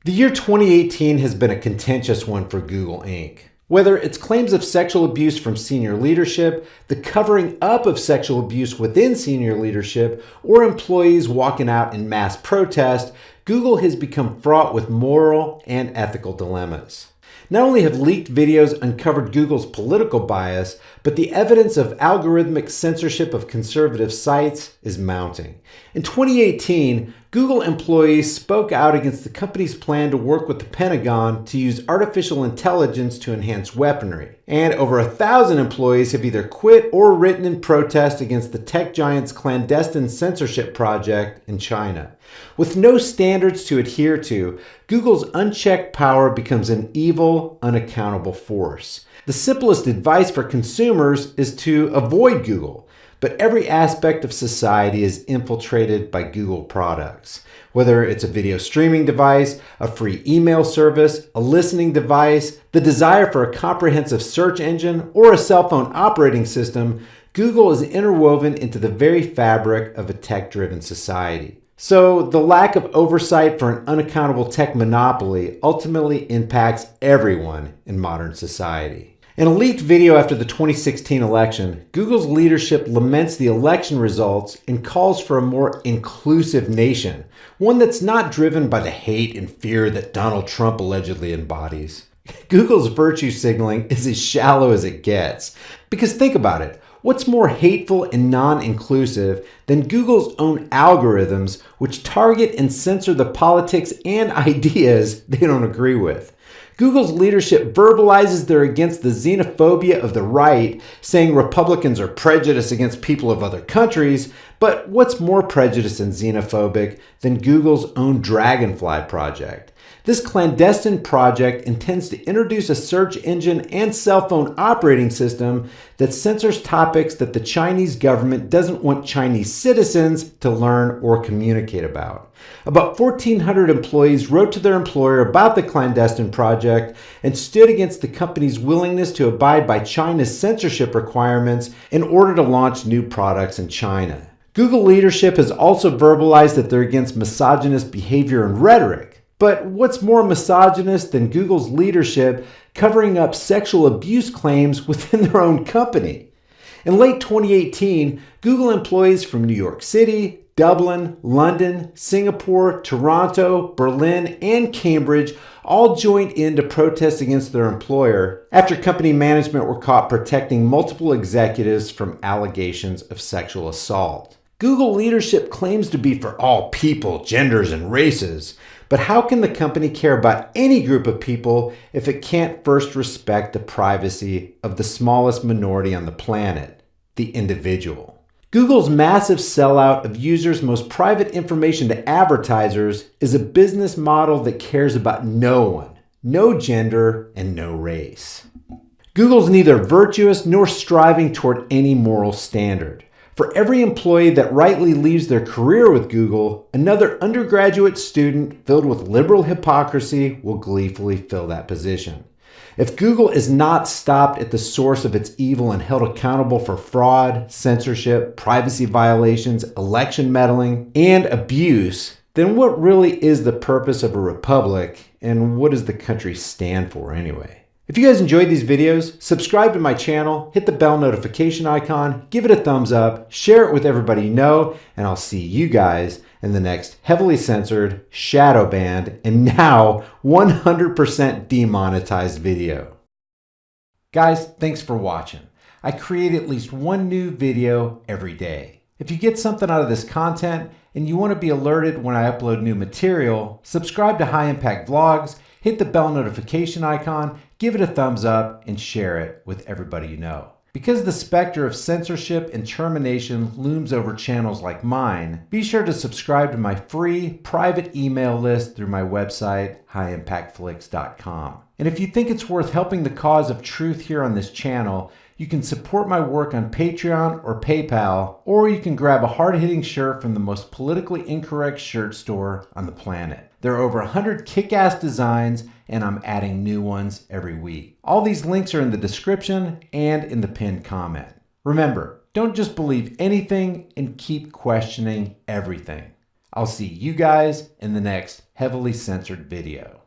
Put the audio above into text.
The year 2018 has been a contentious one for Google Inc. Whether it's claims of sexual abuse from senior leadership, the covering up of sexual abuse within senior leadership, or employees walking out in mass protest, Google has become fraught with moral and ethical dilemmas. Not only have leaked videos uncovered Google's political bias, but the evidence of algorithmic censorship of conservative sites is mounting. In 2018, Google employees spoke out against the company's plan to work with the Pentagon to use artificial intelligence to enhance weaponry. And over 1,000 employees have either quit or written in protest against the tech giant's clandestine censorship project in China. With no standards to adhere to, Google's unchecked power becomes an evil, unaccountable force. The simplest advice for consumers is to avoid Google, but every aspect of society is infiltrated by Google products. Whether it's a video streaming device, a free email service, a listening device, the desire for a comprehensive search engine, or a cell phone operating system, Google is interwoven into the very fabric of a tech-driven society. So the lack of oversight for an unaccountable tech monopoly ultimately impacts everyone in modern society. In a leaked video after the 2016 election, Google's leadership laments the election results and calls for a more inclusive nation, one that's not driven by the hate and fear that Donald Trump allegedly embodies. Google's virtue signaling is as shallow as it gets. Because think about it. What's more hateful and non-inclusive than Google's own algorithms, which target and censor the politics and ideas they don't agree with? Google's leadership verbalizes they're against the xenophobia of the right, saying Republicans are prejudiced against people of other countries, but what's more prejudiced and xenophobic than Google's own Dragonfly project? This clandestine project intends to introduce a search engine and cell phone operating system that censors topics that the Chinese government doesn't want Chinese citizens to learn or communicate about. About 1,400 employees wrote to their employer about the clandestine project and stood against the company's willingness to abide by China's censorship requirements in order to launch new products in China. Google leadership has also verbalized that they're against misogynist behavior and rhetoric. But what's more misogynist than Google's leadership covering up sexual abuse claims within their own company? In late 2018, Google employees from New York City, Dublin, London, Singapore, Toronto, Berlin, and Cambridge all joined in to protest against their employer after company management were caught protecting multiple executives from allegations of sexual assault. Google leadership claims to be for all people, genders, and races. But how can the company care about any group of people if it can't first respect the privacy of the smallest minority on the planet, the individual? Google's massive sellout of users' most private information to advertisers is a business model that cares about no one, no gender, and no race. Google's neither virtuous nor striving toward any moral standard. For every employee that rightly leaves their career with Google, another undergraduate student filled with liberal hypocrisy will gleefully fill that position. If Google is not stopped at the source of its evil and held accountable for fraud, censorship, privacy violations, election meddling, and abuse, then what really is the purpose of a republic, and what does the country stand for anyway? If you guys enjoyed these videos, subscribe to my channel, hit the bell notification icon, give it a thumbs up, share it with everybody you know, and I'll see you guys in the next heavily censored, shadow banned, and now 100% demonetized video. Guys, thanks for watching. I create at least one new video every day. If you get something out of this content and you want to be alerted when I upload new material, subscribe to High Impact Vlogs, hit the bell notification icon, give it a thumbs up, and share it with everybody you know. Because the specter of censorship and termination looms over channels like mine, be sure to subscribe to my free private email list through my website, HighImpactVlogs.com. And if you think it's worth helping the cause of truth here on this channel, you can support my work on Patreon or PayPal, or you can grab a hard-hitting shirt from the most politically incorrect shirt store on the planet. There are over 100 kick-ass designs, and I'm adding new ones every week. All these links are in the description and in the pinned comment. Remember, don't just believe anything and keep questioning everything. I'll see you guys in the next heavily censored video.